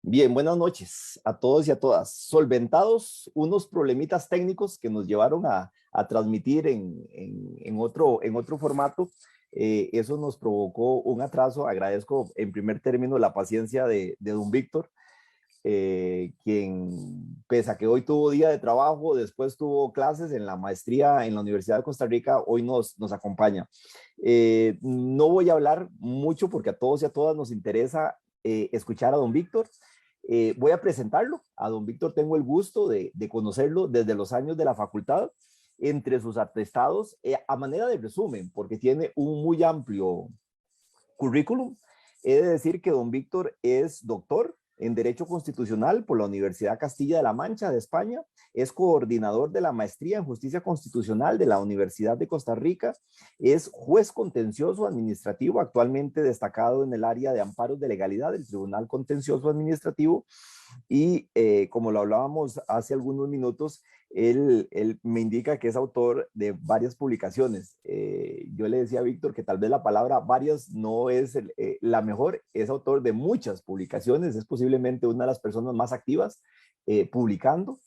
Bien, buenas noches a todos y a todas. Solventados unos problemitas técnicos que nos llevaron a transmitir en otro formato, eso nos provocó un atraso. Agradezco en primer término la paciencia de don Víctor, quien, pese a que hoy tuvo día de trabajo, después tuvo clases en la maestría en la Universidad de Costa Rica, hoy nos acompaña. No voy a hablar mucho porque a todos y a todas nos interesa escuchar a don Víctor. Voy a presentarlo. A don Víctor tengo el gusto de conocerlo desde los años de la facultad. Entre sus atestados, a manera de resumen, porque tiene un muy amplio currículum, he de decir que don Víctor es doctor en Derecho Constitucional por la Universidad Castilla de la Mancha de España, es coordinador de la maestría en Justicia Constitucional de la Universidad de Costa Rica, es juez contencioso administrativo, actualmente destacado en el área de amparos de legalidad del Tribunal Contencioso Administrativo, y como lo hablábamos hace algunos minutos, él me indica que es autor de varias publicaciones. Yo le decía a Víctor que tal vez la palabra varias no es la mejor, es autor de muchas publicaciones, es posiblemente una de las personas más activas publicando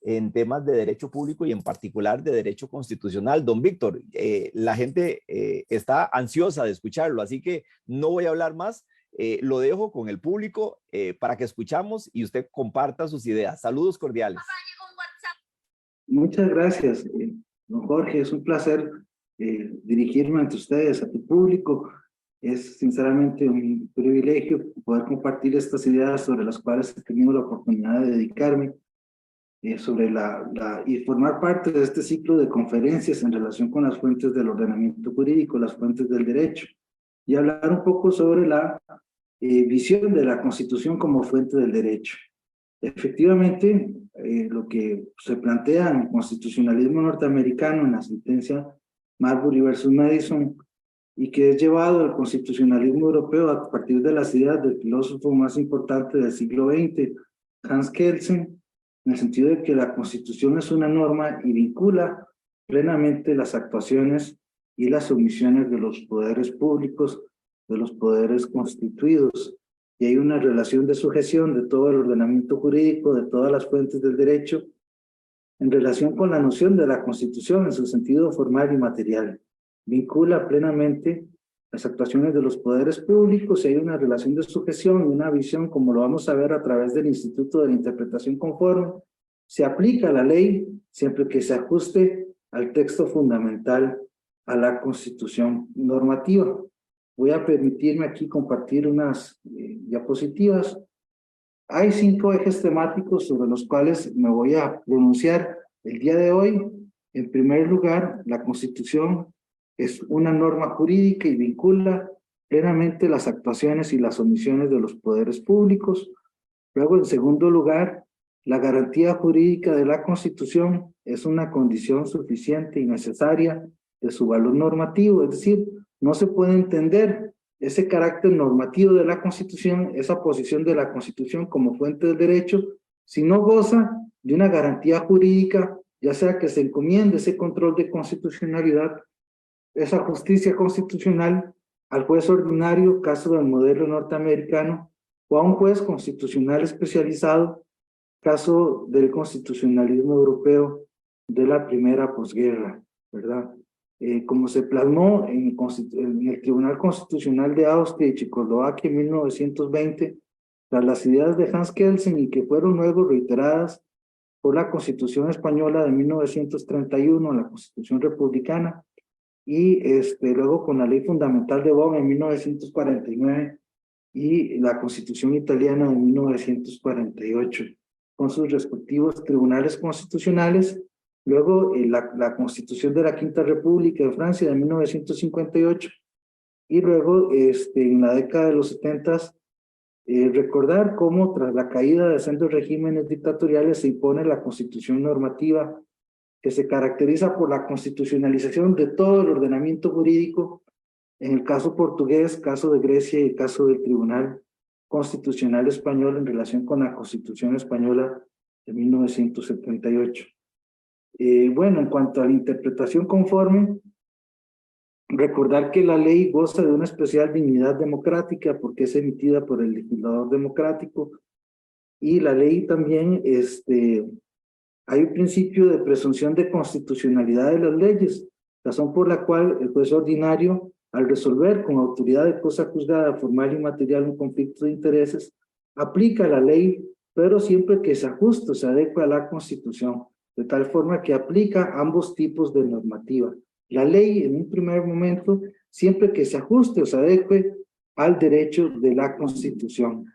en temas de derecho público y en particular de derecho constitucional. Don Víctor, la gente está ansiosa de escucharlo, así que no voy a hablar más. Lo dejo con el público para que escuchamos y usted comparta sus ideas. Saludos cordiales. Muchas gracias, don Jorge. Es un placer dirigirme ante ustedes, a tu público. Es sinceramente un privilegio poder compartir estas ideas sobre las cuales he tenido la oportunidad de dedicarme, y formar parte de este ciclo de conferencias en relación con las fuentes del ordenamiento jurídico, las fuentes del derecho, y hablar un poco sobre la visión de la Constitución como fuente del derecho. Efectivamente, lo que se plantea en el constitucionalismo norteamericano, en la sentencia Marbury versus Madison, y que es llevado al constitucionalismo europeo a partir de las ideas del filósofo más importante del siglo XX, Hans Kelsen, en el sentido de que la Constitución es una norma y vincula plenamente las actuaciones y las omisiones de los poderes públicos, de los poderes constituidos, y hay una relación de sujeción de todo el ordenamiento jurídico, de todas las fuentes del derecho, en relación con la noción de la Constitución en su sentido formal y material. Vincula plenamente las actuaciones de los poderes públicos y hay una relación de sujeción y una visión, como lo vamos a ver a través del Instituto de la Interpretación Conforme. Se aplica la ley siempre que se ajuste al texto fundamental, a la Constitución normativa. Voy a permitirme aquí compartir unas diapositivas. Hay 5 ejes temáticos sobre los cuales me voy a pronunciar el día de hoy. En primer lugar, la Constitución es una norma jurídica y vincula plenamente las actuaciones y las omisiones de los poderes públicos. Luego, en segundo lugar, la garantía jurídica de la Constitución es una condición suficiente y necesaria de su valor normativo, es decir, no se puede entender ese carácter normativo de la Constitución, esa posición de la Constitución como fuente del derecho, si no goza de una garantía jurídica, ya sea que se encomiende ese control de constitucionalidad, esa justicia constitucional al juez ordinario, caso del modelo norteamericano, o a un juez constitucional especializado, caso del constitucionalismo europeo de la primera posguerra, ¿verdad? Como se plasmó en el Tribunal Constitucional de Austria y Checoslovaquia en 1920, tras las ideas de Hans Kelsen y que fueron luego reiteradas por la Constitución Española de 1931, la Constitución Republicana, y luego con la Ley Fundamental de Bonn en 1949 y la Constitución Italiana de 1948, con sus respectivos tribunales constitucionales. Luego la Constitución de la Quinta República de Francia de 1958 y luego en la década de los 70 recordar cómo tras la caída de sendos regímenes dictatoriales se impone la Constitución normativa que se caracteriza por la constitucionalización de todo el ordenamiento jurídico, en el caso portugués, caso de Grecia y el caso del Tribunal Constitucional Español en relación con la Constitución Española de 1978. Bueno, en cuanto a la interpretación conforme, recordar que la ley goza de una especial dignidad democrática porque es emitida por el legislador democrático, y la ley también, hay un principio de presunción de constitucionalidad de las leyes, razón por la cual el juez ordinario, al resolver con autoridad de cosa juzgada formal y material un conflicto de intereses, aplica la ley, pero siempre que se ajuste, se adecue a la Constitución, de tal forma que aplica ambos tipos de normativa. La ley, en un primer momento, siempre que se ajuste o se adecue al derecho de la Constitución,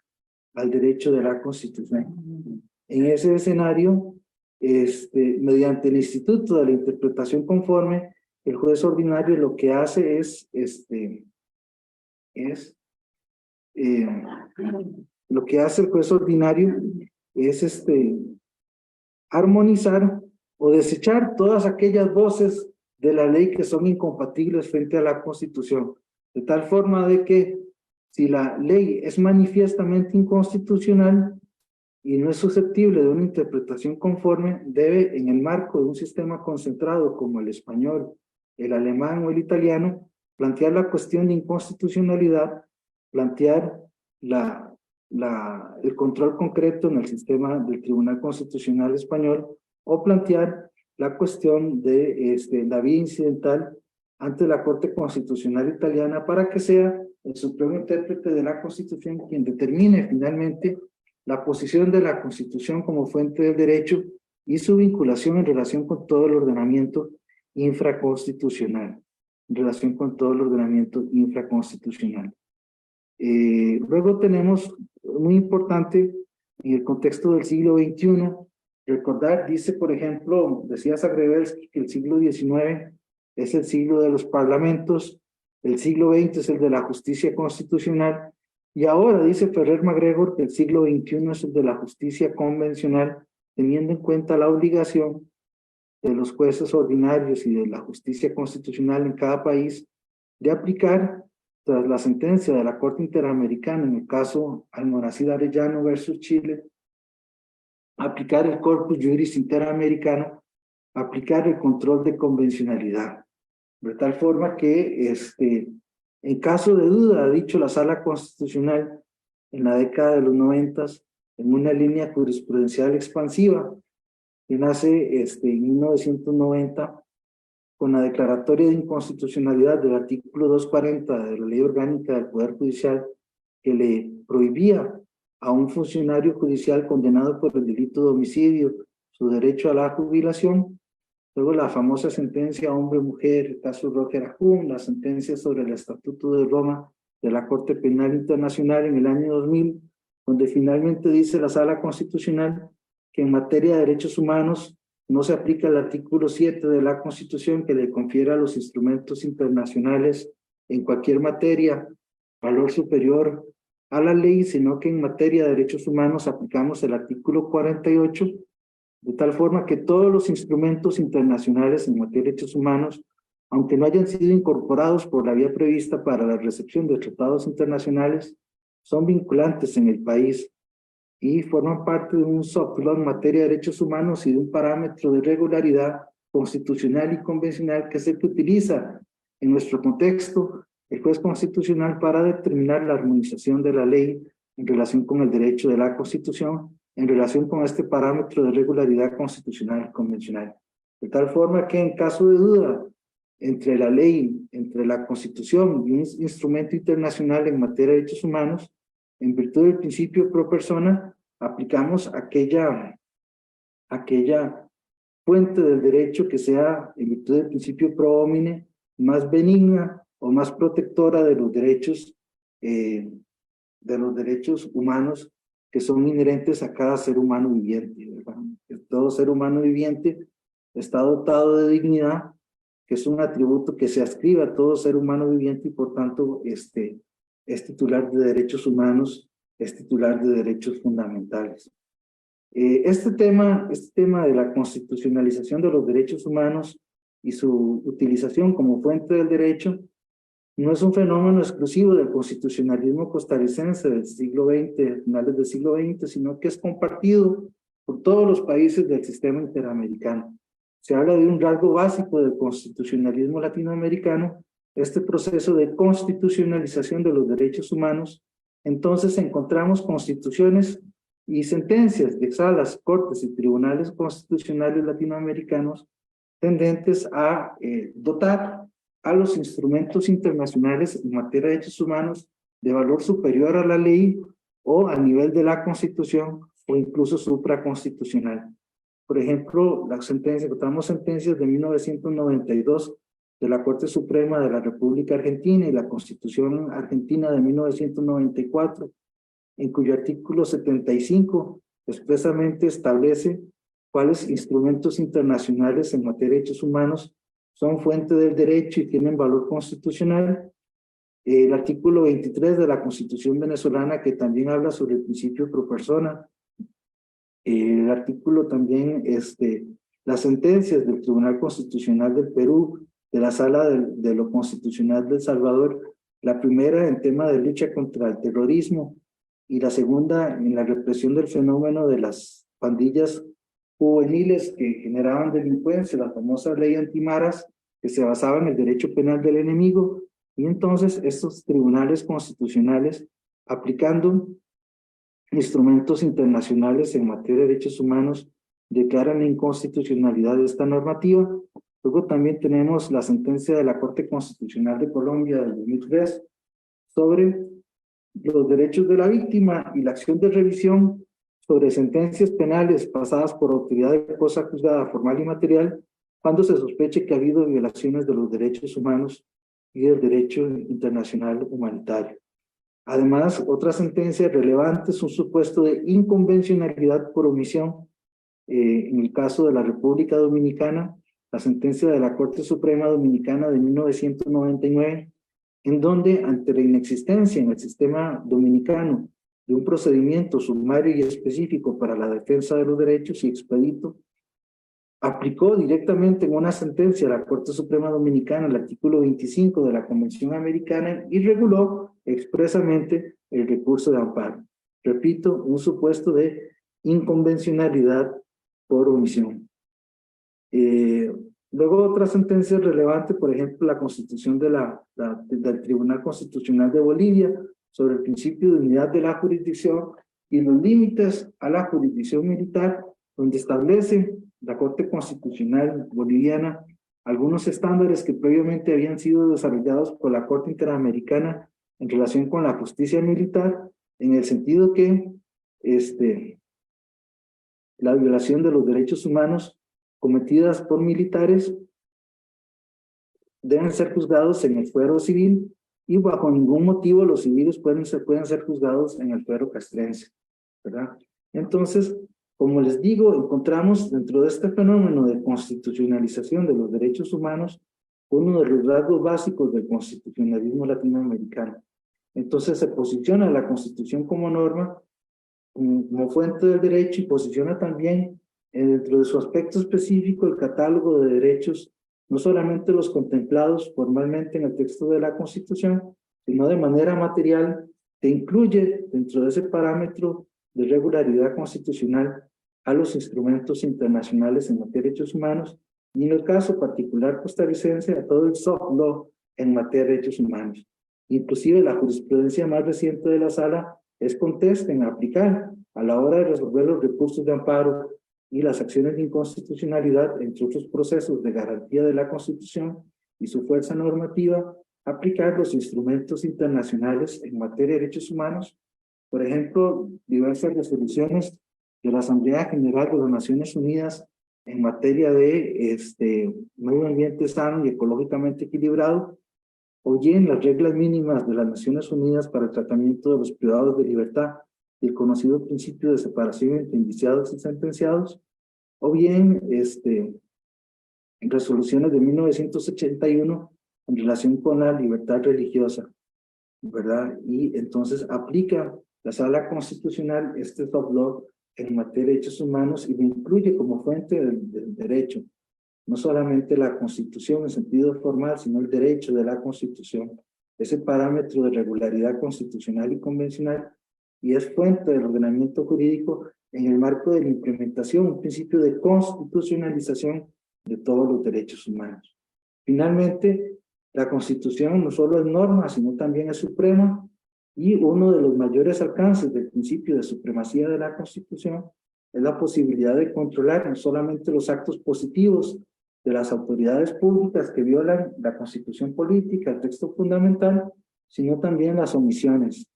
al derecho de la Constitución. En ese escenario, mediante el Instituto de la Interpretación Conforme, el juez ordinario lo que hace es, lo que hace el juez ordinario es armonizar o desechar todas aquellas voces de la ley que son incompatibles frente a la Constitución, de tal forma de que si la ley es manifiestamente inconstitucional y no es susceptible de una interpretación conforme, debe, en el marco de un sistema concentrado como el español, el alemán o el italiano, plantear la cuestión de inconstitucionalidad, plantear el control concreto en el sistema del Tribunal Constitucional Español, o plantear la cuestión de la vía incidental ante la Corte Constitucional Italiana para que sea el supremo intérprete de la Constitución quien determine finalmente la posición de la Constitución como fuente del derecho y su vinculación en relación con todo el ordenamiento infraconstitucional. Luego tenemos, muy importante, en el contexto del siglo XXI, recordar, dice, por ejemplo, decía Zagrebelsky que el siglo XIX es el siglo de los parlamentos, el siglo XX es el de la justicia constitucional, y ahora dice Ferrer MacGregor que el siglo XXI es el de la justicia convencional, teniendo en cuenta la obligación de los jueces ordinarios y de la justicia constitucional en cada país de aplicar, tras la sentencia de la Corte Interamericana, en el caso Almonacid Arellano versus Chile, aplicar el Corpus Juris Interamericano, aplicar el control de convencionalidad, de tal forma que en caso de duda, ha dicho la Sala Constitucional en la década de los 90, en una línea jurisprudencial expansiva que nace en 1990 con la declaratoria de inconstitucionalidad del artículo 240 de la Ley Orgánica del Poder Judicial, que le prohibía a un funcionario judicial condenado por el delito de homicidio su derecho a la jubilación. Luego la famosa sentencia hombre-mujer, el caso Roger Ajún, la sentencia sobre el Estatuto de Roma de la Corte Penal Internacional en el año 2000, donde finalmente dice la Sala Constitucional que en materia de derechos humanos no se aplica el artículo 7 de la Constitución que le confiere a los instrumentos internacionales en cualquier materia valor superior a la ley, sino que en materia de derechos humanos aplicamos el artículo 48, de tal forma que todos los instrumentos internacionales en materia de derechos humanos, aunque no hayan sido incorporados por la vía prevista para la recepción de tratados internacionales, son vinculantes en el país y forman parte de un soft law en materia de derechos humanos y de un parámetro de regularidad constitucional y convencional que es el que utiliza en nuestro contexto el juez constitucional para determinar la armonización de la ley en relación con el derecho de la Constitución, en relación con este parámetro de regularidad constitucional y convencional. De tal forma que en caso de duda entre la ley, entre la Constitución y un instrumento internacional en materia de derechos humanos, en virtud del principio pro persona, aplicamos aquella fuente del derecho que sea, en virtud del principio pro homine, más benigna o más protectora de los derechos humanos que son inherentes a cada ser humano viviente, ¿verdad? Todo ser humano viviente está dotado de dignidad, que es un atributo que se adscribe a todo ser humano viviente y por tanto es titular de derechos humanos, es titular de derechos fundamentales. Este tema de la constitucionalización de los derechos humanos y su utilización como fuente del derecho no es un fenómeno exclusivo del constitucionalismo costarricense del siglo XX, finales del siglo XX, sino que es compartido por todos los países del sistema interamericano. Se habla de un rasgo básico del constitucionalismo latinoamericano, este proceso de constitucionalización de los derechos humanos. Entonces encontramos constituciones y sentencias de salas, cortes y tribunales constitucionales latinoamericanos tendentes a dotar a los instrumentos internacionales en materia de derechos humanos de valor superior a la ley o al nivel de la Constitución o incluso supraconstitucional. Por ejemplo, encontramos sentencias de 1992 de la Corte Suprema de la República Argentina y la Constitución Argentina de 1994, en cuyo artículo 75 expresamente establece cuáles instrumentos internacionales en materia de derechos humanos son fuente del derecho y tienen valor constitucional. El artículo 23 de la Constitución venezolana, que también habla sobre el principio pro persona. El artículo también, las sentencias del Tribunal Constitucional del Perú, de la Sala de lo Constitucional de El Salvador, la primera en tema de lucha contra el terrorismo y la segunda en la represión del fenómeno de las pandillas juveniles que generaban delincuencia, la famosa ley antimaras, que se basaba en el derecho penal del enemigo, y entonces estos tribunales constitucionales, aplicando instrumentos internacionales en materia de derechos humanos, declaran la inconstitucionalidad de esta normativa. Luego también tenemos la sentencia de la Corte Constitucional de Colombia del 2003 sobre los derechos de la víctima y la acción de revisión sobre sentencias penales pasadas por autoridad de cosa juzgada formal y material cuando se sospeche que ha habido violaciones de los derechos humanos y del derecho internacional humanitario. Además, otra sentencia relevante es un supuesto de inconvencionalidad por omisión. En el caso de la República Dominicana, la sentencia de la Corte Suprema Dominicana de 1999, en donde ante la inexistencia en el sistema dominicano de un procedimiento sumario y específico para la defensa de los derechos y expedito, aplicó directamente en una sentencia a la Corte Suprema Dominicana el artículo 25 de la Convención Americana y reguló expresamente el recurso de amparo. Repito, un supuesto de inconvencionalidad por omisión. Luego otra sentencia relevante, por ejemplo, la constitución del Tribunal Constitucional de Bolivia sobre el principio de unidad de la jurisdicción y los límites a la jurisdicción militar, donde establece la Corte Constitucional Boliviana algunos estándares que previamente habían sido desarrollados por la Corte Interamericana en relación con la justicia militar, en el sentido que la violación de los derechos humanos cometidas por militares deben ser juzgados en el fuero civil y bajo ningún motivo los civiles pueden ser juzgados en el fuero castrense, ¿verdad? Entonces, como les digo, encontramos dentro de este fenómeno de constitucionalización de los derechos humanos uno de los rasgos básicos del constitucionalismo latinoamericano. Entonces se posiciona la Constitución como norma, como fuente del derecho, y posiciona también dentro de su aspecto específico el catálogo de derechos, no solamente los contemplados formalmente en el texto de la Constitución, sino de manera material, que incluye dentro de ese parámetro de regularidad constitucional a los instrumentos internacionales en materia de derechos humanos, y en el caso particular costarricense a todo el soft law en materia de derechos humanos. Inclusive la jurisprudencia más reciente de la sala es contesta en aplicar a la hora de resolver los recursos de amparo y las acciones de inconstitucionalidad, entre otros procesos de garantía de la Constitución y su fuerza normativa, aplicar los instrumentos internacionales en materia de derechos humanos. Por ejemplo, diversas resoluciones de la Asamblea General de las Naciones Unidas en materia de medio ambiente sano y ecológicamente equilibrado, o bien las reglas mínimas de las Naciones Unidas para el tratamiento de los privados de libertad y el conocido principio de separación entre indiciados y sentenciados, o bien resoluciones de 1981 en relación con la libertad religiosa, ¿verdad? Y entonces aplica la Sala Constitucional este soft law en materia de derechos humanos y lo incluye como fuente del derecho, no solamente la Constitución en sentido formal, sino el derecho de la Constitución, ese parámetro de regularidad constitucional y convencional, y es fuente del ordenamiento jurídico en el marco de la implementación, un principio de constitucionalización de todos los derechos humanos. Finalmente, la Constitución no solo es norma, sino también es suprema, Y uno de los mayores alcances del principio de supremacía de la Constitución es la posibilidad de controlar no solamente los actos positivos de las autoridades públicas que violan la Constitución política, el texto fundamental, sino también las omisiones.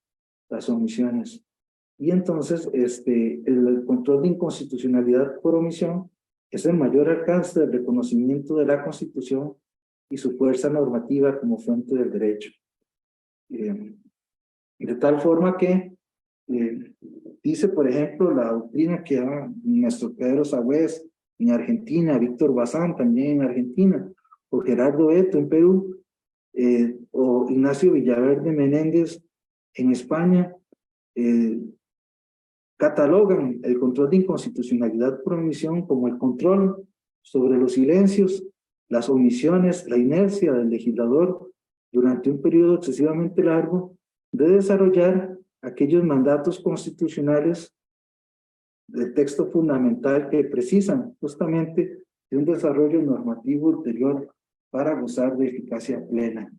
Y entonces, el control de inconstitucionalidad por omisión es el mayor alcance del reconocimiento de la Constitución y su fuerza normativa como fuente del derecho. De tal forma que dice, por ejemplo, la doctrina que da nuestro Pedro Sagüez en Argentina, Víctor Bazán también en Argentina, o Gerardo Beto en Perú, o Ignacio Villaverde Menéndez en España, catalogan el control de inconstitucionalidad por omisión como el control sobre los silencios, las omisiones, la inercia del legislador durante un periodo excesivamente largo de desarrollar aquellos mandatos constitucionales del texto fundamental que precisan justamente de un desarrollo normativo ulterior para gozar de eficacia plena,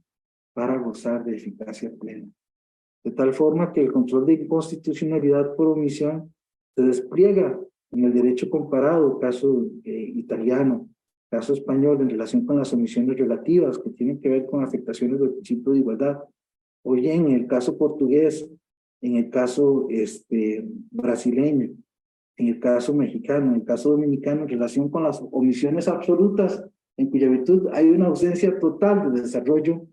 De tal forma que el control de inconstitucionalidad por omisión se despliega en el derecho comparado, caso italiano, caso español, en relación con las omisiones relativas que tienen que ver con afectaciones del principio de igualdad, o bien en el caso portugués, en el caso brasileño, en el caso mexicano, en el caso dominicano, en relación con las omisiones absolutas, en cuya virtud hay una ausencia total de desarrollo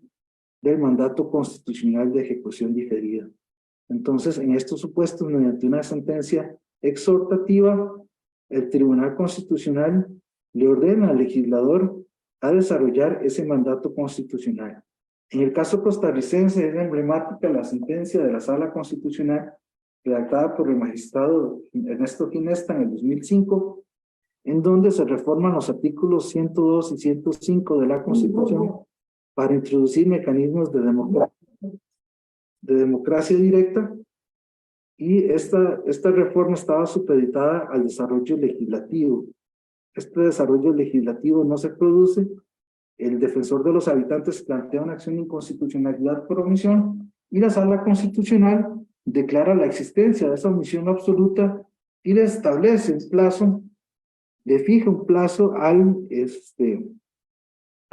del mandato constitucional de ejecución diferida. Entonces, en estos supuestos, mediante una sentencia exhortativa, el Tribunal Constitucional le ordena al legislador a desarrollar ese mandato constitucional. En el caso costarricense es emblemática la sentencia de la Sala Constitucional redactada por el magistrado Ernesto Ginesta en el 2005, en donde se reforman los artículos 102 y 105 de la Constitución para introducir mecanismos de democracia directa, y esta reforma estaba supeditada al desarrollo legislativo. Este desarrollo legislativo no se produce. El defensor de los habitantes plantea una acción de inconstitucionalidad por omisión y la Sala Constitucional declara la existencia de esa omisión absoluta y le establece un plazo, le fija un plazo al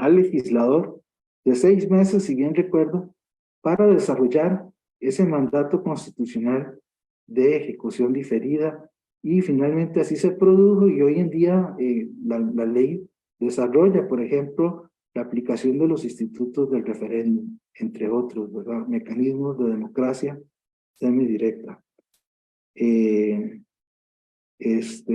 legislador de 6 meses, si bien recuerdo, para desarrollar ese mandato constitucional de ejecución diferida, y finalmente así se produjo, y hoy en día la ley desarrolla, por ejemplo, la aplicación de los institutos del referéndum, entre otros, ¿verdad? Mecanismos de democracia semidirecta.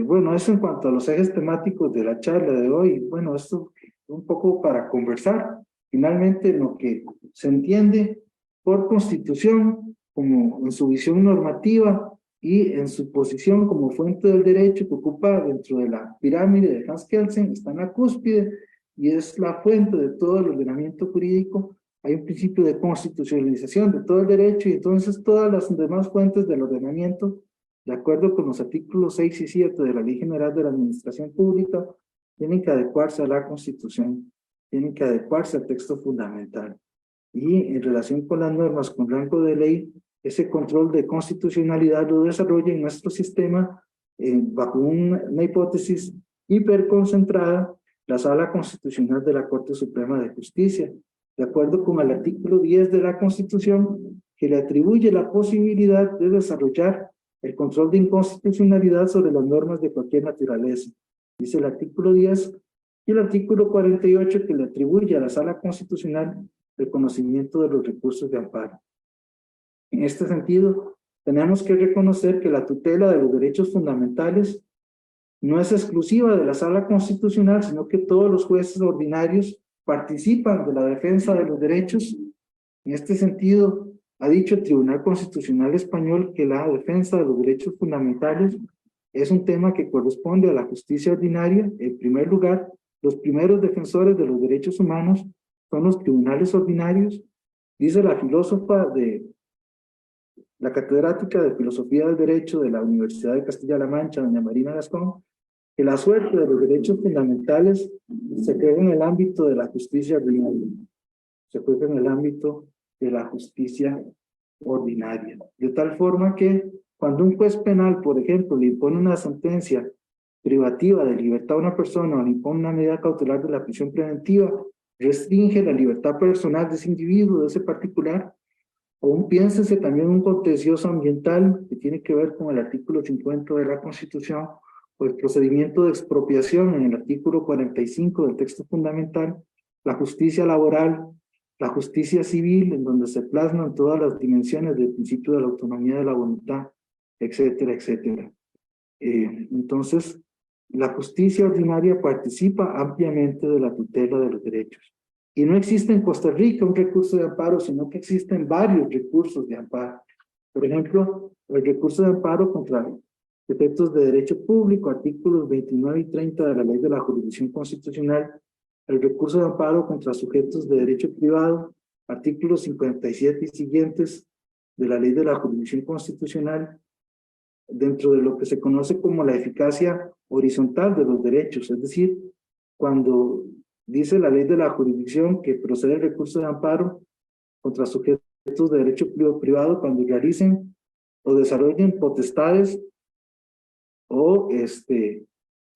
Bueno, eso en cuanto a los ejes temáticos de la charla de hoy. Bueno, esto un poco para conversar. Finalmente, lo que se entiende por Constitución, como en su visión normativa y en su posición como fuente del derecho que ocupa dentro de la pirámide de Hans Kelsen, está en la cúspide y es la fuente de todo el ordenamiento jurídico. Hay un principio de constitucionalización de todo el derecho, y entonces todas las demás fuentes del ordenamiento, de acuerdo con los artículos 6 y 7 de la Ley General de la Administración Pública, tienen que adecuarse a la Constitución, tienen que adecuarse al texto fundamental. Y en relación con las normas con rango de ley, ese control de constitucionalidad lo desarrolla en nuestro sistema bajo una hipótesis hiperconcentrada, la Sala Constitucional de la Corte Suprema de Justicia, de acuerdo con el artículo 10 de la Constitución, que le atribuye la posibilidad de desarrollar el control de inconstitucionalidad sobre las normas de cualquier naturaleza. Dice el artículo 10 y el artículo 48, que le atribuye a la Sala Constitucional el conocimiento de los recursos de amparo. En este sentido, tenemos que reconocer que la tutela de los derechos fundamentales no es exclusiva de la Sala Constitucional, sino que todos los jueces ordinarios participan de la defensa de los derechos. En este sentido, ha dicho el Tribunal Constitucional Español que la defensa de los derechos fundamentales es un tema que corresponde a la justicia ordinaria. En primer lugar, los primeros defensores de los derechos humanos son los tribunales ordinarios. Dice la filósofa la catedrática de Filosofía del Derecho de la Universidad de Castilla-La Mancha, doña Marina Gascón, que la suerte de los derechos fundamentales se juega en el ámbito de la justicia ordinaria, se juega en el ámbito de la justicia ordinaria. De tal forma que cuando un juez penal, por ejemplo, le impone una sentencia privativa de libertad a una persona o le impone una medida cautelar de la prisión preventiva, restringe la libertad personal de ese individuo, de ese particular, o piénsense también en un contencioso ambiental que tiene que ver con el artículo 50 de la Constitución, o el procedimiento de expropiación en el artículo 45 del texto fundamental, la justicia laboral, la justicia civil, en donde se plasman todas las dimensiones del principio de la autonomía de la voluntad, etcétera, etcétera. Entonces, la justicia ordinaria participa ampliamente de la tutela de los derechos. Y no existe en Costa Rica un recurso de amparo, sino que existen varios recursos de amparo. Por ejemplo, el recurso de amparo contra efectos de derecho público, artículos 29 y 30 de la Ley de la Jurisdicción Constitucional, el recurso de amparo contra sujetos de derecho privado, artículos 57 y siguientes de la Ley de la Jurisdicción Constitucional, dentro de lo que se conoce como la eficacia horizontal de los derechos, es decir, cuando dice la Ley de la Jurisdicción que procede el recurso de amparo contra sujetos de derecho privado cuando realicen o desarrollen potestades o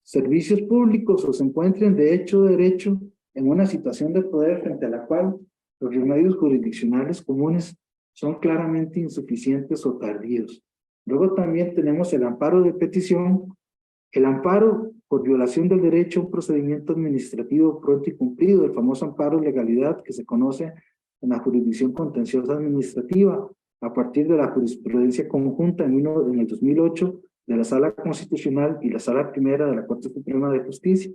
servicios públicos o se encuentren de hecho o derecho en una situación de poder frente a la cual los remedios jurisdiccionales comunes son claramente insuficientes o tardíos. Luego también tenemos el amparo de petición, el amparo por violación del derecho a un procedimiento administrativo pronto y cumplido, el famoso amparo de legalidad que se conoce en la jurisdicción contenciosa administrativa a partir de la jurisprudencia conjunta en el 2008 de la Sala Constitucional y la Sala Primera de la Corte Suprema de Justicia.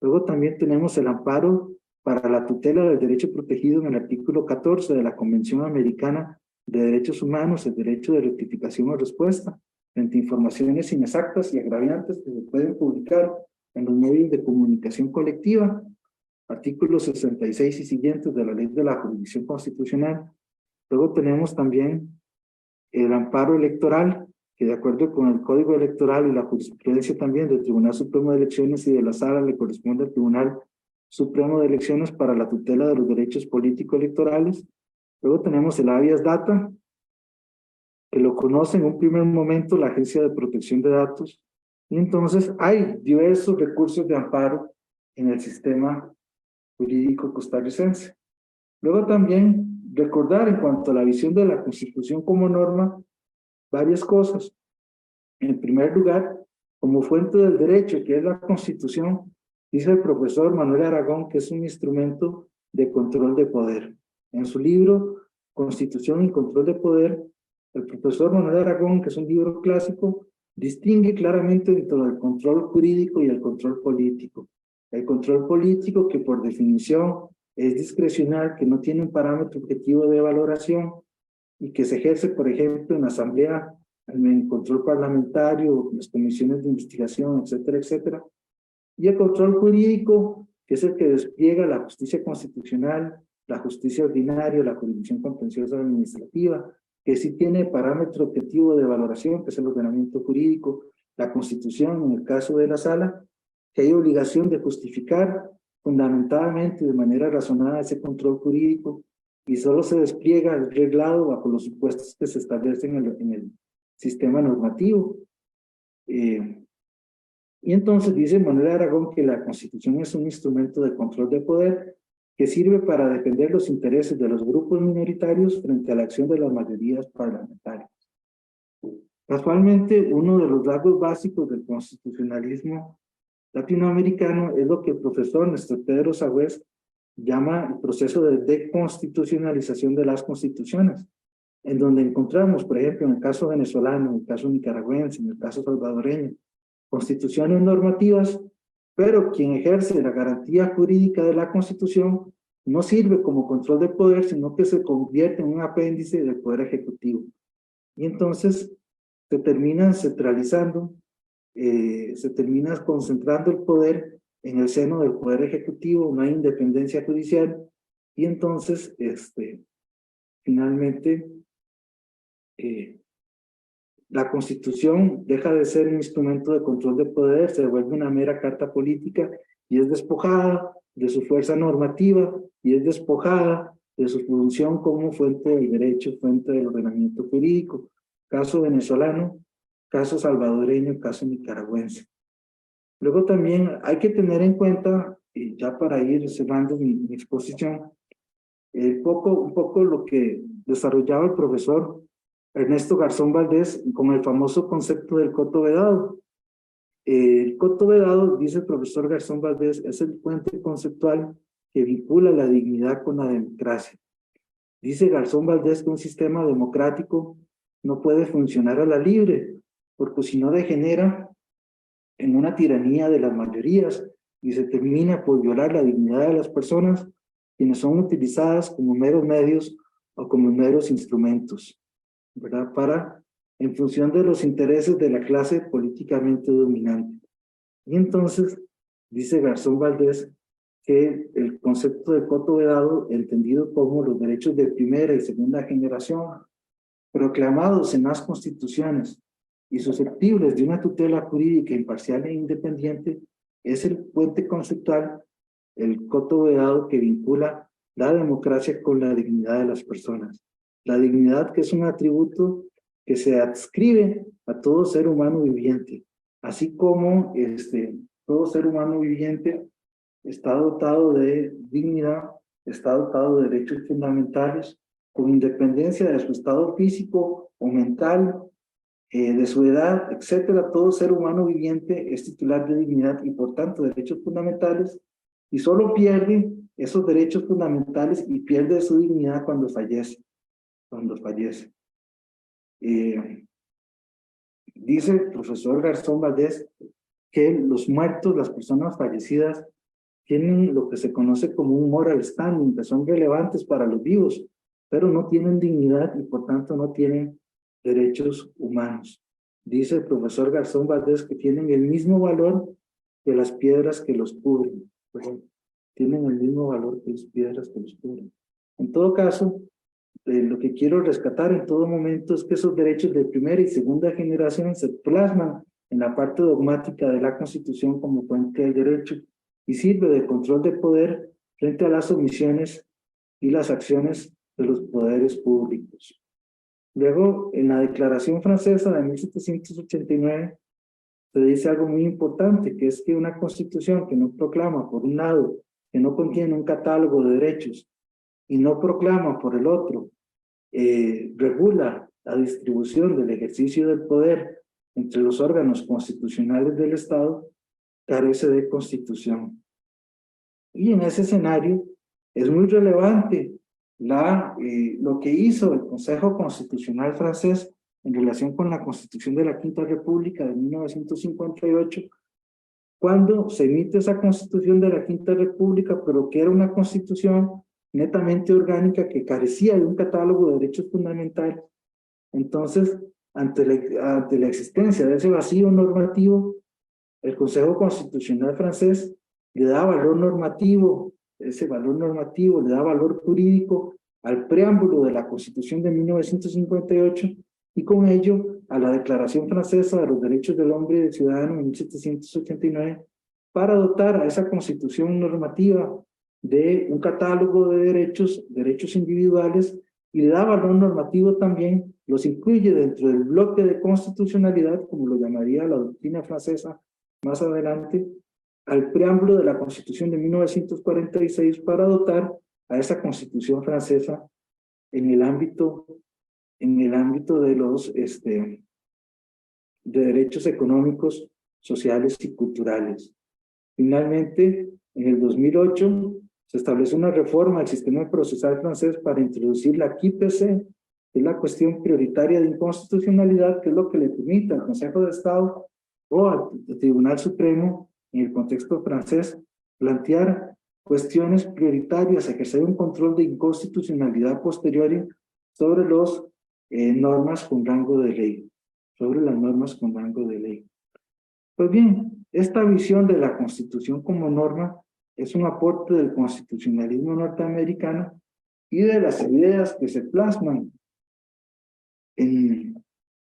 Luego también tenemos el amparo para la tutela del derecho protegido en el artículo 14 de la Convención Americana de Derechos Humanos, el derecho de rectificación o respuesta frente a informaciones inexactas y agraviantes que se pueden publicar en los medios de comunicación colectiva, artículos 66 y siguientes de la Ley de la Jurisdicción Constitucional. Luego tenemos también el amparo electoral, que de acuerdo con el Código Electoral y la jurisprudencia también del Tribunal Supremo de Elecciones y de la Sala, le corresponde al Tribunal Supremo de Elecciones para la tutela de los derechos político-electorales. Luego tenemos el habeas data, que lo conoce en un primer momento la Agencia de Protección de Datos, y entonces hay diversos recursos de amparo en el sistema jurídico costarricense. Luego también recordar en cuanto a la visión de la Constitución como norma, varias cosas. En primer lugar, como fuente del derecho, que es la Constitución, dice el profesor Manuel Aragón que es un instrumento de control de poder. En su libro Constitución y Control de Poder, el profesor Manuel Aragón, que es un libro clásico, distingue claramente dentro del control jurídico y el control político. El control político, que por definición es discrecional, que no tiene un parámetro objetivo de valoración y que se ejerce, por ejemplo, en la Asamblea, en el control parlamentario, las comisiones de investigación, etcétera, etcétera. Y el control jurídico, que es el que despliega la justicia constitucional, la justicia ordinaria, la jurisdicción contenciosa administrativa, que sí tiene parámetro objetivo de valoración, que es el ordenamiento jurídico, la Constitución, en el caso de la Sala, que hay obligación de justificar fundamentadamente de manera razonada ese control jurídico y solo se despliega el reglado bajo los supuestos que se establecen en el sistema normativo. Y entonces dice Manuel Aragón que la Constitución es un instrumento de control de poder que sirve para defender los intereses de los grupos minoritarios frente a la acción de las mayorías parlamentarias. Casualmente, uno de los rasgos básicos del constitucionalismo latinoamericano es lo que el profesor Néstor Pedro Sagüez llama el proceso de deconstitucionalización de las constituciones, en donde encontramos, por ejemplo, en el caso venezolano, en el caso nicaragüense, en el caso salvadoreño, constituciones normativas, pero quien ejerce la garantía jurídica de la Constitución no sirve como control de poder, sino que se convierte en un apéndice del Poder Ejecutivo. Y entonces se terminan centralizando, se termina concentrando el poder en el seno del Poder Ejecutivo, no hay independencia judicial, y entonces, finalmente, la Constitución deja de ser un instrumento de control de poder, se vuelve una mera carta política y es despojada de su fuerza normativa y es despojada de su función como fuente del derecho, fuente del ordenamiento jurídico. Caso venezolano, caso salvadoreño, caso nicaragüense. Luego también hay que tener en cuenta, y ya para ir cerrando mi exposición, un poco lo que desarrollaba el profesor Ernesto Garzón Valdés con el famoso concepto del coto vedado. El coto vedado, dice el profesor Garzón Valdés, es el puente conceptual que vincula la dignidad con la democracia. Dice Garzón Valdés que un sistema democrático no puede funcionar a la libre, porque si no degenera en una tiranía de las mayorías y se termina por violar la dignidad de las personas, quienes son utilizadas como meros medios o como meros instrumentos, ¿verdad? En función de los intereses de la clase políticamente dominante. Y entonces, dice Garzón Valdés, que el concepto de coto vedado, entendido como los derechos de primera y segunda generación, proclamados en las constituciones y susceptibles de una tutela jurídica imparcial e independiente, es el puente conceptual, el coto vedado que vincula la democracia con la dignidad de las personas. La dignidad, que es un atributo que se adscribe a todo ser humano viviente, así como todo ser humano viviente está dotado de dignidad, está dotado de derechos fundamentales, con independencia de su estado físico o mental, de su edad, etcétera. Todo ser humano viviente es titular de dignidad y por tanto derechos fundamentales, y solo pierde esos derechos fundamentales y pierde su dignidad cuando fallece. Dice el profesor Garzón Valdés que los muertos, las personas fallecidas, tienen lo que se conoce como un moral standing, que son relevantes para los vivos, pero no tienen dignidad y por tanto no tienen derechos humanos. Dice el profesor Garzón Valdés que tienen el mismo valor que las piedras que los cubren. Pues, tienen el mismo valor que las piedras que los cubren. En todo caso, lo que quiero rescatar en todo momento es que esos derechos de primera y segunda generación se plasman en la parte dogmática de la Constitución como fuente del derecho y sirve de control de poder frente a las omisiones y las acciones de los poderes públicos. Luego, en la Declaración Francesa de 1789, se dice algo muy importante, que es que una Constitución que no proclama, por un lado, que no contiene un catálogo de derechos y no proclama, por el otro, regula la distribución del ejercicio del poder entre los órganos constitucionales del Estado, carece de constitución. Y en ese escenario es muy relevante lo que hizo el Consejo Constitucional francés en relación con la Constitución de la Quinta República de 1958, cuando se emite esa Constitución de la Quinta República, pero que era una Constitución netamente orgánica que carecía de un catálogo de derechos fundamentales. Entonces, ante la existencia de ese vacío normativo, el Consejo Constitucional francés le da valor normativo, ese valor normativo le da valor jurídico al preámbulo de la Constitución de 1958 y con ello a la Declaración Francesa de los Derechos del Hombre y del Ciudadano de 1789 para dotar a esa Constitución normativa de un catálogo de derechos individuales, y le da valor normativo también, los incluye dentro del bloque de constitucionalidad, como lo llamaría la doctrina francesa más adelante, al preámbulo de la Constitución de 1946 para dotar a esa Constitución francesa en el ámbito de los de derechos económicos, sociales y culturales. Finalmente, en el 2008 se establece una reforma del sistema procesal francés para introducir la QPC, que es la cuestión prioritaria de inconstitucionalidad, que es lo que le permite al Consejo de Estado o al Tribunal Supremo, en el contexto francés, plantear cuestiones prioritarias, ejercer un control de inconstitucionalidad posterior sobre las normas con rango de ley, Pues bien, esta visión de la Constitución como norma es un aporte del constitucionalismo norteamericano y de las ideas que se plasman en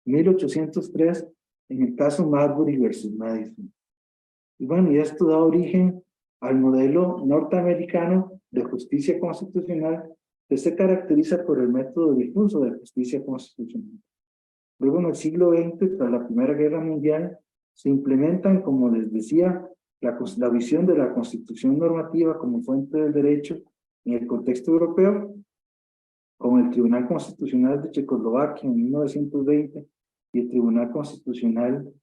1803 en el caso Marbury versus Madison. Y bueno, y esto da origen al modelo norteamericano de justicia constitucional que se caracteriza por el método difuso de justicia constitucional. Luego, en el siglo XX, tras la Primera Guerra Mundial, se implementan, como les decía, la visión de la constitución normativa como fuente del derecho en el contexto europeo, con el Tribunal Constitucional de Checoslovaquia en 1920 y el Tribunal Constitucional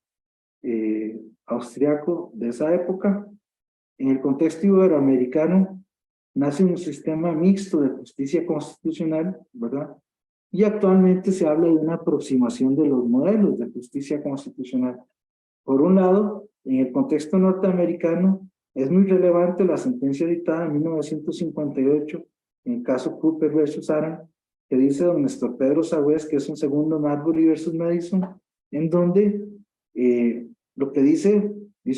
austriaco de esa época. En el contexto iberoamericano nace un sistema mixto de justicia constitucional, ¿verdad? Y actualmente se habla de una aproximación de los modelos de justicia constitucional. Por un lado, en el contexto norteamericano, es muy relevante la sentencia dictada en 1958, en el caso Cooper versus Aran, que dice don Néstor Pedro Sagüez, que es un segundo Marbury versus Madison, en donde lo que dice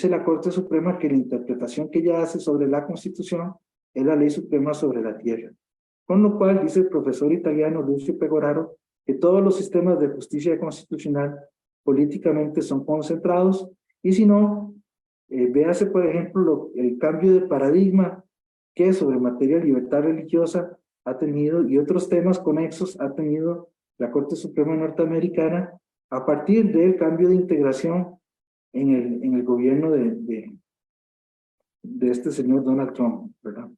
la Corte Suprema que la interpretación que ella hace sobre la Constitución es la ley suprema sobre la tierra. Con lo cual, dice el profesor italiano Lucio Pegoraro, que todos los sistemas de justicia constitucional políticamente son concentrados, y si no, véase, por ejemplo, el cambio de paradigma que sobre materia de libertad religiosa ha tenido, y otros temas conexos ha tenido la Corte Suprema Norteamericana a partir del cambio de integración en el gobierno de este señor Donald Trump, ¿verdad?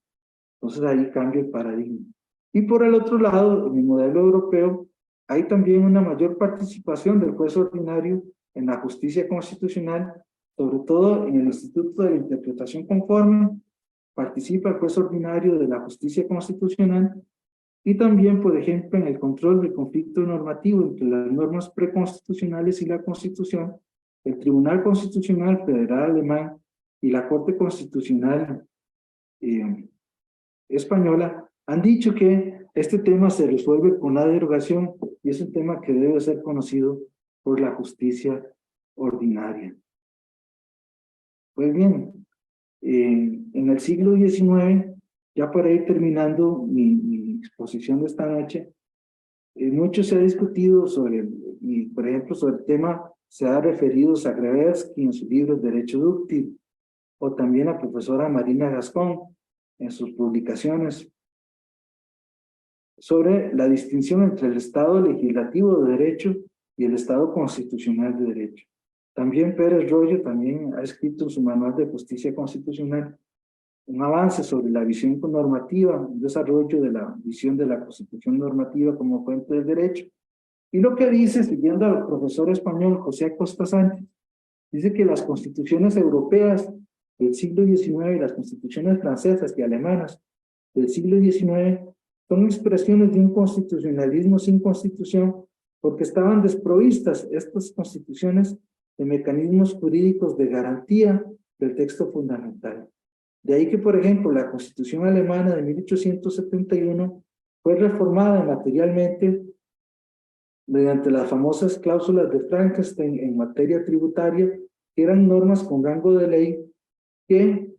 Entonces ahí cambia el paradigma. Y por el otro lado, en el modelo europeo, hay también una mayor participación del juez ordinario en la justicia constitucional, sobre todo en el Instituto de la Interpretación Conforme, participa el juez ordinario de la justicia constitucional, y también, por ejemplo, en el control del conflicto normativo entre las normas preconstitucionales y la Constitución, el Tribunal Constitucional Federal Alemán y la Corte Constitucional Española han dicho que este tema se resuelve con la derogación y es un tema que debe ser conocido por la justicia ordinaria. Pues bien, en el siglo XIX, ya para ir terminando mi exposición de esta noche, mucho se ha discutido sobre, por ejemplo, sobre el tema, se ha referido a Zagrebelsky en su libro Derecho Dúctil, o también a la profesora Marina Gascón en sus publicaciones, sobre la distinción entre el Estado legislativo de derecho y el Estado constitucional de derecho. También Pérez Royo también ha escrito en su manual de justicia constitucional un avance sobre la visión normativa, un desarrollo de la visión de la constitución normativa como fuente del derecho. Y lo que dice, siguiendo al profesor español José Acosta Sánchez, dice que las constituciones europeas del siglo XIX y las constituciones francesas y alemanas del siglo XIX son expresiones de un constitucionalismo sin constitución, porque estaban desprovistas estas constituciones de mecanismos jurídicos de garantía del texto fundamental. De ahí que, por ejemplo, la Constitución alemana de 1871 fue reformada materialmente mediante las famosas cláusulas de Frankenstein en materia tributaria, que eran normas con rango de ley que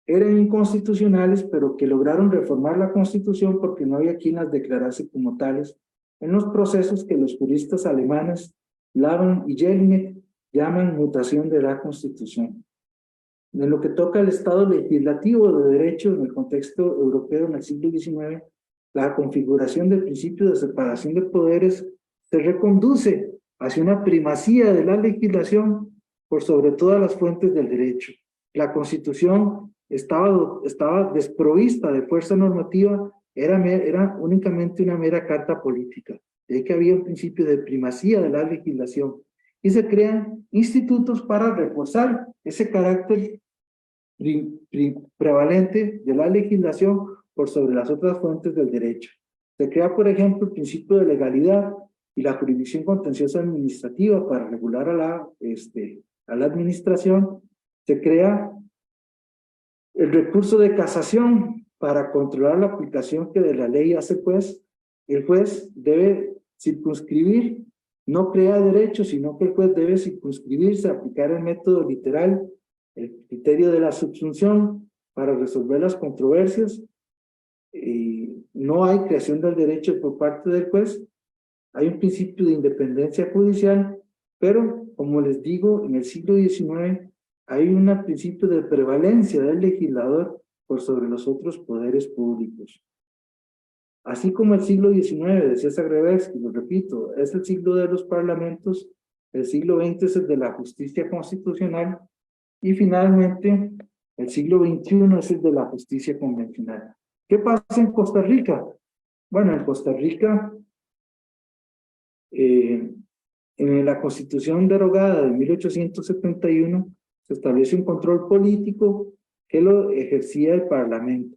eran inconstitucionales, pero que lograron reformar la Constitución porque no había quien las declarase como tales en los procesos que los juristas alemanes, Laban y Jelinek, llaman mutación de la Constitución. En lo que toca al Estado legislativo de derecho en el contexto europeo en el siglo XIX, la configuración del principio de separación de poderes se reconduce hacia una primacía de la legislación por sobre todas las fuentes del derecho. La Constitución estaba desprovista de fuerza normativa, era únicamente una mera carta política, de que había un principio de primacía de la legislación, y se crean institutos para reforzar ese carácter prevalente de la legislación por sobre las otras fuentes del derecho. Se crea, por ejemplo, el principio de legalidad y la jurisdicción contenciosa administrativa para regular a la administración. Se crea el recurso de casación para controlar la aplicación que de la ley hace el juez. El juez debe circunscribir, no crea derechos, sino que el juez debe circunscribirse, aplicar el método literal, el criterio de la subsunción para resolver las controversias. No hay creación del derecho por parte del juez, hay un principio de independencia judicial, pero como les digo, en el siglo XIX hay un principio de prevalencia del legislador por sobre los otros poderes públicos. Así como el siglo XIX, decía Zagrebelsky, lo repito, es el siglo de los parlamentos, el siglo XX es el de la justicia constitucional, y finalmente el siglo XXI es el de la justicia convencional. ¿Qué pasa en Costa Rica? Bueno, en Costa Rica, en la Constitución derogada de 1871, se establece un control político que lo ejercía el Parlamento.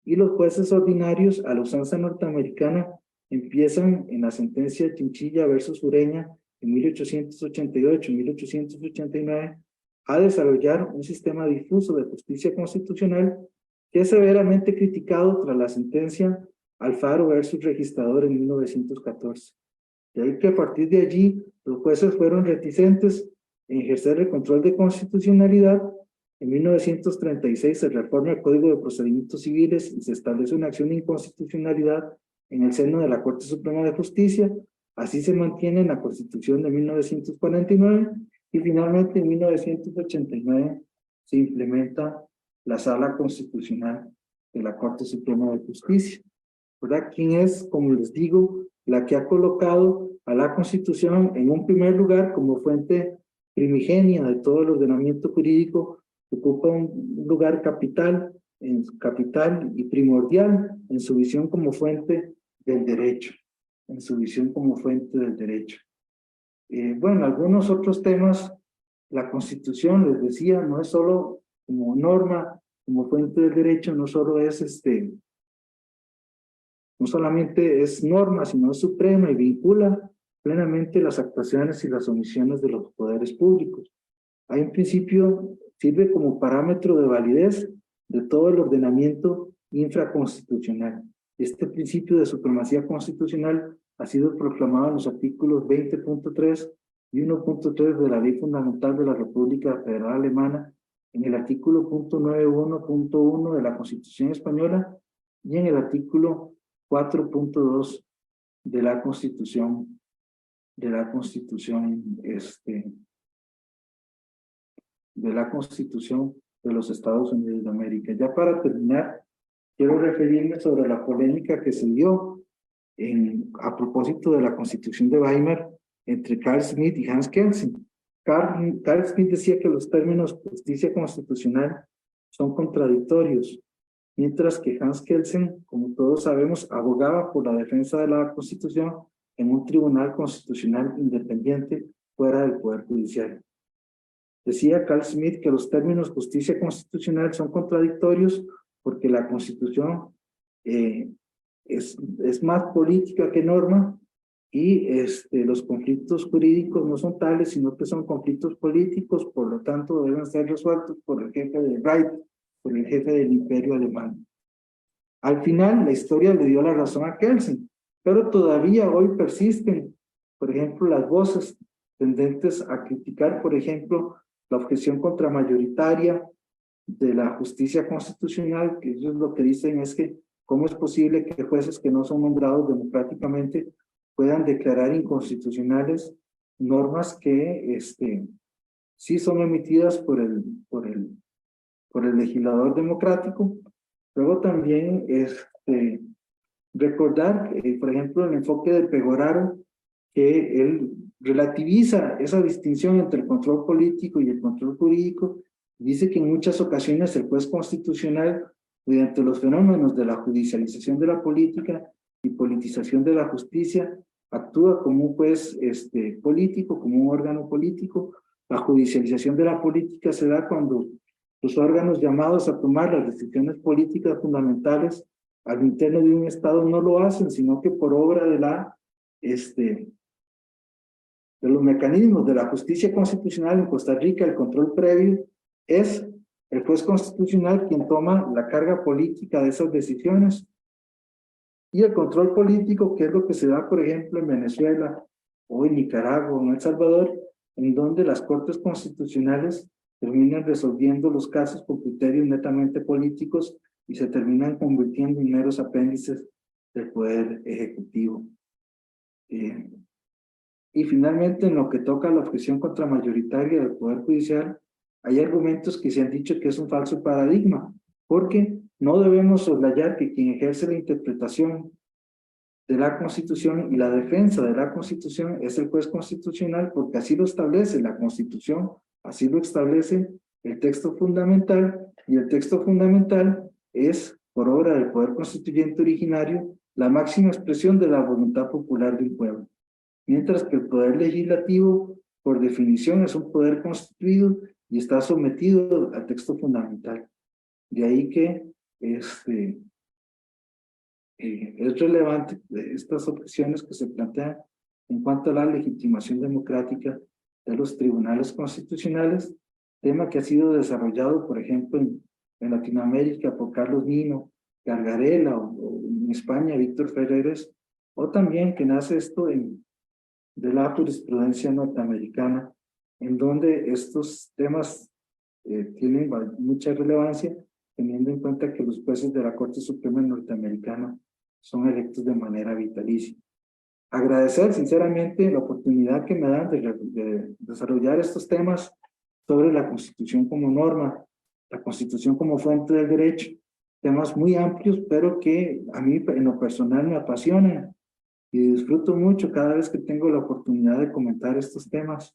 Y los jueces ordinarios, a la usanza norteamericana, empiezan en la sentencia de Chinchilla versus Ureña en 1888-1889 a desarrollar un sistema difuso de justicia constitucional que es severamente criticado tras la sentencia Alfaro versus Registrador en 1914. De ahí que a partir de allí los jueces fueron reticentes en ejercer el control de constitucionalidad. En 1936 se reforma el Código de Procedimientos Civiles y se establece una acción de inconstitucionalidad en el seno de la Corte Suprema de Justicia. Así se mantiene en la Constitución de 1949 y finalmente en 1989 se implementa la Sala Constitucional de la Corte Suprema de Justicia, ¿verdad? ¿Quién es, como les digo, la que ha colocado a la Constitución en un primer lugar como fuente primigenia de todo el ordenamiento jurídico? Ocupa un lugar capital y primordial en su visión como fuente del derecho, Bueno, algunos otros temas, la Constitución, les decía, no es solo como norma, como fuente del derecho, no solamente es norma, sino es suprema y vincula plenamente las actuaciones y las omisiones de los poderes públicos. Hay un principio, sirve como parámetro de validez de todo el ordenamiento infraconstitucional. Este principio de supremacía constitucional ha sido proclamado en los artículos 20.3 y 1.3 de la Ley Fundamental de la República Federal Alemana, en el artículo 91.1 de la Constitución Española y en el artículo 4.2 de la Constitución de los Estados Unidos de América. Ya para terminar, quiero referirme sobre la polémica que se dio a propósito de la Constitución de Weimar entre Carl Schmitt y Hans Kelsen. Carl Schmitt decía que los términos justicia constitucional son contradictorios, mientras que Hans Kelsen, como todos sabemos, abogaba por la defensa de la Constitución en un tribunal constitucional independiente fuera del Poder Judicial. Decía Carl Schmitt que los términos justicia constitucional son contradictorios porque la Constitución es más política que norma y los conflictos jurídicos no son tales, sino que son conflictos políticos, por lo tanto deben ser resueltos por el jefe del Reich, por el jefe del Imperio Alemán. Al final, la historia le dio la razón a Kelsen, pero todavía hoy persisten, por ejemplo, las voces tendentes a criticar, por ejemplo, la objeción contramayoritaria de la justicia constitucional, que ellos lo que dicen es que cómo es posible que jueces que no son nombrados democráticamente puedan declarar inconstitucionales normas que sí son emitidas por el legislador democrático. Luego también recordar, por ejemplo, el enfoque de Pegoraro, que él relativiza esa distinción entre el control político y el control jurídico. Dice que en muchas ocasiones el juez constitucional, mediante los fenómenos de la judicialización de la política y politización de la justicia, actúa como un juez político, como un órgano político. La judicialización de la política se da cuando los órganos llamados a tomar las decisiones políticas fundamentales al interno de un Estado no lo hacen, sino que por obra de los mecanismos de la justicia constitucional en Costa Rica, el control previo es el juez constitucional quien toma la carga política de esas decisiones. Y el control político, que es lo que se da, por ejemplo, en Venezuela o en Nicaragua o en El Salvador, en donde las cortes constitucionales terminan resolviendo los casos con criterios netamente políticos y se terminan convirtiendo en meros apéndices del Poder Ejecutivo. Y finalmente, en lo que toca a la objeción contramayoritaria del Poder Judicial, hay argumentos que se han dicho que es un falso paradigma, porque No debemos soslayar que quien ejerce la interpretación de la Constitución y la defensa de la Constitución es el juez constitucional, porque así lo establece la Constitución, así lo establece el texto fundamental, y el texto fundamental es, por obra del poder constituyente originario, la máxima expresión de la voluntad popular del pueblo. Mientras que el poder legislativo, por definición, es un poder constituido y está sometido al texto fundamental. De ahí que es relevante estas objeciones que se plantean en cuanto a la legitimación democrática de los tribunales constitucionales, tema que ha sido desarrollado, por ejemplo, en Latinoamérica por Carlos Nino Gargarella, o en España Víctor Ferreres, o también que nace esto de la jurisprudencia norteamericana, en donde estos temas tienen mucha relevancia, teniendo en cuenta que los jueces de la Corte Suprema norteamericana son electos de manera vitalicia. Agradecer sinceramente la oportunidad que me dan de desarrollar estos temas sobre la Constitución como norma, la Constitución como fuente del derecho, temas muy amplios, pero que a mí en lo personal me apasionan y disfruto mucho cada vez que tengo la oportunidad de comentar estos temas.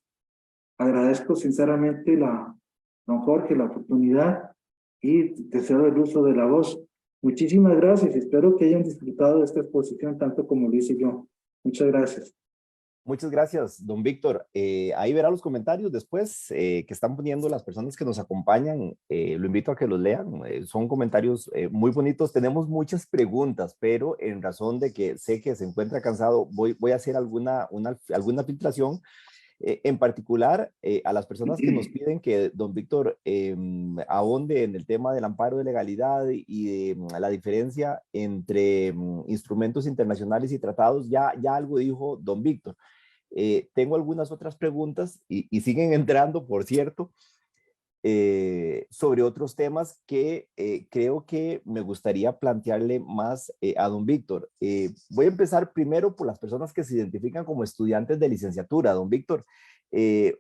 Agradezco sinceramente don Jorge, la oportunidad y te cedo el uso de la voz. Muchísimas gracias. Espero que hayan disfrutado de esta exposición tanto como lo hice yo. Muchas gracias. Muchas gracias, don Víctor. Ahí verá los comentarios después que están poniendo las personas que nos acompañan. Lo invito a que los lean. Son comentarios muy bonitos. Tenemos muchas preguntas, pero en razón de que sé que se encuentra cansado, voy a hacer alguna filtración. En particular, a las personas que nos piden que don Víctor ahonde en el tema del amparo de legalidad y de la diferencia entre instrumentos internacionales y tratados, ya algo dijo don Víctor. Tengo algunas otras preguntas y siguen entrando, por cierto, sobre otros temas que creo que me gustaría plantearle más a don Víctor. Voy a empezar primero por las personas que se identifican como estudiantes de licenciatura. Don Víctor,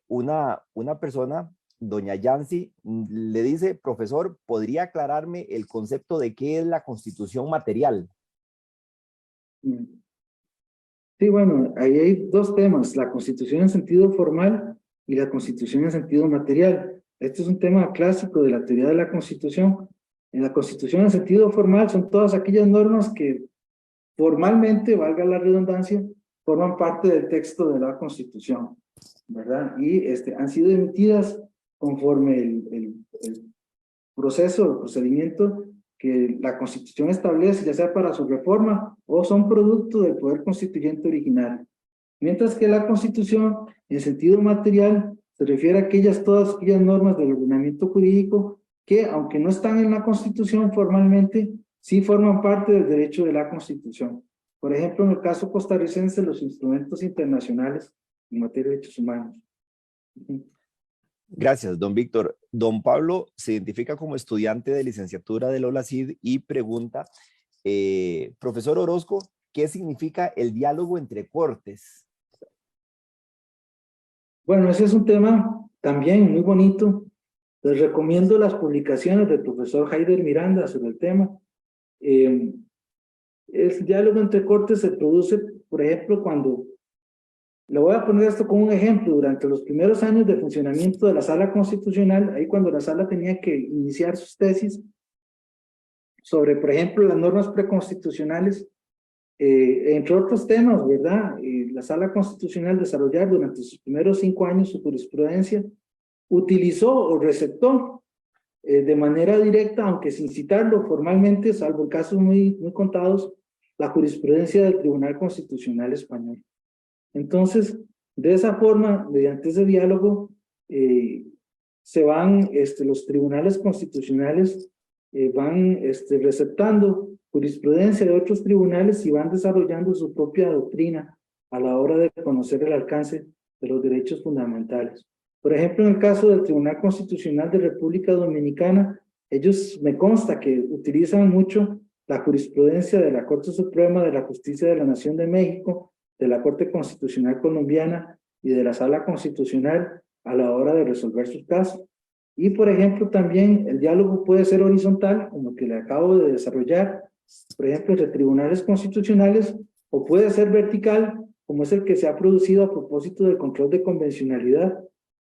una persona, doña Yancy, le dice, profesor, ¿podría aclararme el concepto de qué es la constitución material? Sí, bueno, ahí hay dos temas, la constitución en sentido formal y la constitución en sentido material. Este es un tema clásico de la teoría de la Constitución. En la Constitución en sentido formal son todas aquellas normas que formalmente, valga la redundancia, forman parte del texto de la Constitución, ¿verdad? Y han sido emitidas conforme el proceso, el procedimiento que la Constitución establece, ya sea para su reforma o son producto del poder constituyente original. Mientras que la Constitución, en sentido material, se refiere a todas aquellas normas del ordenamiento jurídico que, aunque no están en la Constitución formalmente, sí forman parte del derecho de la Constitución. Por ejemplo, en el caso costarricense, los instrumentos internacionales en materia de derechos humanos. Gracias, don Víctor. Don Pablo se identifica como estudiante de licenciatura de la OLACID y pregunta, profesor Orozco, ¿qué significa el diálogo entre cortes? Bueno, ese es un tema también muy bonito. Les recomiendo las publicaciones del profesor Haider Miranda sobre el tema. El diálogo entre cortes se produce, por ejemplo, cuando, le voy a poner esto como un ejemplo, durante los primeros años de funcionamiento de la Sala Constitucional, ahí cuando la Sala tenía que iniciar sus tesis sobre, por ejemplo, las normas preconstitucionales, entre otros temas, ¿verdad? La Sala Constitucional desarrollar durante sus primeros 5 años su jurisprudencia, utilizó o receptó de manera directa, aunque sin citarlo formalmente, salvo casos muy contados, la jurisprudencia del Tribunal Constitucional Español. Entonces, de esa forma, mediante ese diálogo, se van, los tribunales constitucionales van receptando jurisprudencia de otros tribunales y van desarrollando su propia doctrina a la hora de conocer el alcance de los derechos fundamentales. Por ejemplo, en el caso del Tribunal Constitucional de República Dominicana, ellos me consta que utilizan mucho la jurisprudencia de la Corte Suprema de la Justicia de la Nación de México, de la Corte Constitucional Colombiana y de la Sala Constitucional a la hora de resolver sus casos. Y, por ejemplo, también el diálogo puede ser horizontal, como el que le acabo de desarrollar, por ejemplo, entre tribunales constitucionales, o puede ser vertical, como es el que se ha producido a propósito del control de convencionalidad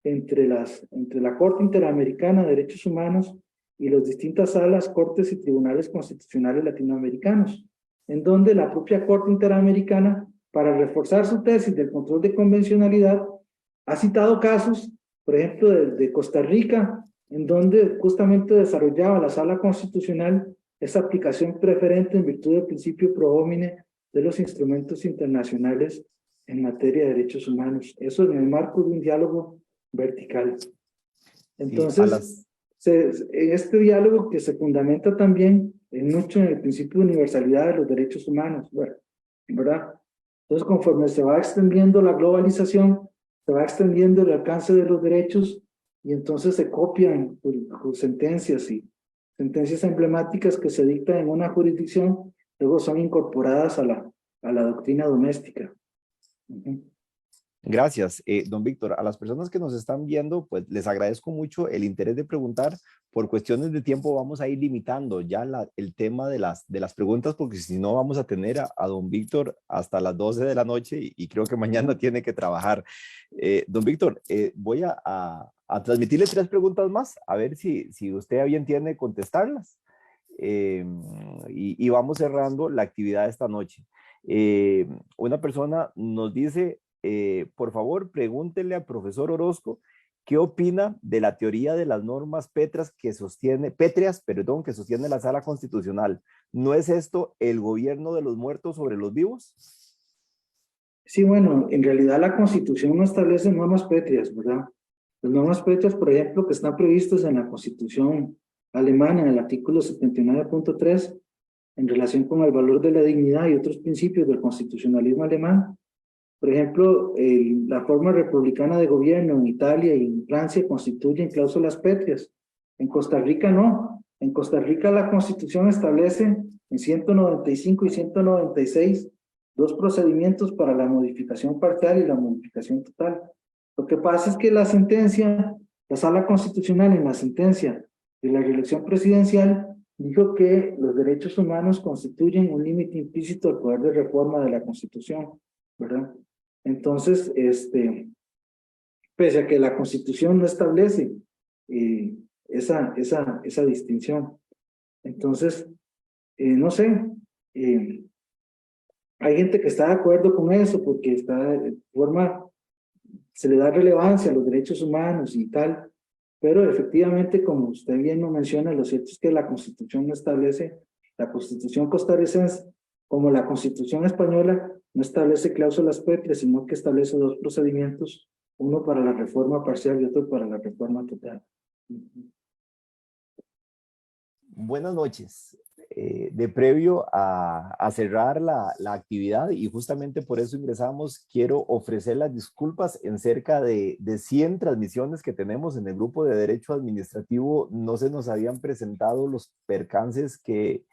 entre la Corte Interamericana de Derechos Humanos y las distintas salas, cortes y tribunales constitucionales latinoamericanos, en donde la propia Corte Interamericana, para reforzar su tesis del control de convencionalidad, ha citado casos, por ejemplo, de Costa Rica, en donde justamente desarrollaba la Sala Constitucional esa aplicación preferente en virtud del principio pro homine de los instrumentos internacionales en materia de derechos humanos. Eso en el marco de un diálogo vertical. Sí, Entonces, en este diálogo que se fundamenta también mucho en el principio de universalidad de los derechos humanos, bueno, ¿verdad? Entonces, conforme se va extendiendo la globalización, se va extendiendo el alcance de los derechos y entonces se copian sentencias y sentencias emblemáticas que se dictan en una jurisdicción, luego son incorporadas a la doctrina doméstica. Gracias, don Víctor. A las personas que nos están viendo, pues les agradezco mucho el interés de preguntar. Por cuestiones de tiempo vamos a ir limitando ya el tema de las preguntas, porque si no vamos a tener a don Víctor hasta las 12 de la noche y creo que mañana tiene que trabajar. Don Víctor, voy a transmitirle 3 preguntas más, a ver si usted a bien tiene contestarlas. Y vamos cerrando la actividad de esta noche. Una persona nos dice, por favor, pregúntele al profesor Orozco qué opina de la teoría de las normas pétreas que sostiene la Sala Constitucional. ¿No es esto el gobierno de los muertos sobre los vivos? Sí, bueno, en realidad la Constitución no establece normas pétreas, ¿verdad? Las normas pétreas, por ejemplo, que están previstas en la Constitución alemana, en el artículo 79.3, en relación con el valor de la dignidad y otros principios del constitucionalismo alemán. Por ejemplo, la forma republicana de gobierno en Italia y en Francia constituyen cláusulas pétreas. En Costa Rica no. En Costa Rica la Constitución establece en 195 y 196 dos procedimientos para la modificación parcial y la modificación total. Lo que pasa es que la Sala Constitucional en la sentencia de la reelección presidencial dijo que los derechos humanos constituyen un límite implícito al poder de reforma de la Constitución, ¿verdad? Entonces, pese a que la Constitución no establece esa distinción, entonces, no sé, hay gente que está de acuerdo con eso porque se le da relevancia a los derechos humanos y tal, pero efectivamente, como usted bien lo menciona, lo cierto es que la Constitución no establece, la Constitución costarricense, como la Constitución española, no establece cláusulas pétreas, sino que establece dos procedimientos, uno para la reforma parcial y otro para la reforma total. Buenas noches. De previo a cerrar la actividad, y justamente por eso ingresamos, quiero ofrecer las disculpas en cerca de 100 transmisiones que tenemos en el grupo de Derecho Administrativo. No se nos habían presentado los percances que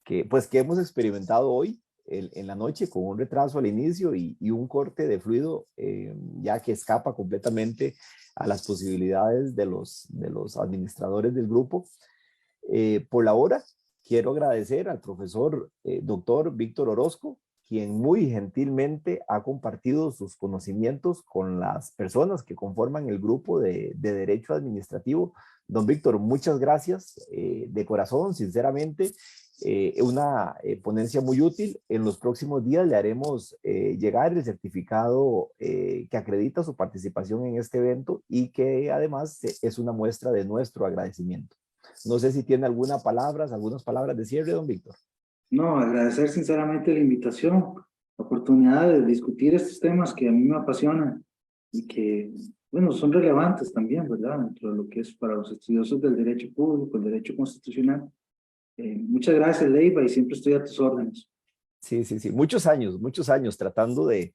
hemos experimentado hoy en la noche, con un retraso al inicio y un corte de fluido ya que escapa completamente a las posibilidades de los administradores del grupo. Por la hora, quiero agradecer al profesor doctor Víctor Orozco, quien muy gentilmente ha compartido sus conocimientos con las personas que conforman el grupo de Derecho Administrativo. Don Víctor, muchas gracias de corazón, sinceramente. Una ponencia muy útil. En los próximos días le haremos llegar el certificado que acredita su participación en este evento y que además es una muestra de nuestro agradecimiento. No sé si tiene algunas palabras de cierre, don Víctor. No, agradecer sinceramente la invitación, la oportunidad de discutir estos temas que a mí me apasionan y que, bueno, son relevantes también, ¿verdad? Dentro de lo que es para los estudiosos del derecho público, el derecho constitucional. Muchas gracias, Leiva, y siempre estoy a tus órdenes. Sí. Muchos años tratando de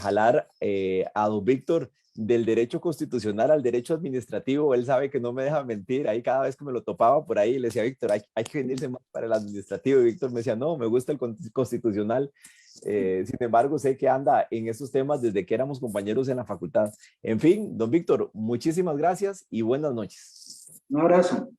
jalar a don Víctor del derecho constitucional al derecho administrativo. Él sabe que no me deja mentir. Ahí cada vez que me lo topaba por ahí, le decía, Víctor, hay que venirse más para el administrativo. Y Víctor me decía, no, me gusta el constitucional. Sin embargo, sé que anda en esos temas desde que éramos compañeros en la facultad. En fin, don Víctor, muchísimas gracias y buenas noches. Un abrazo.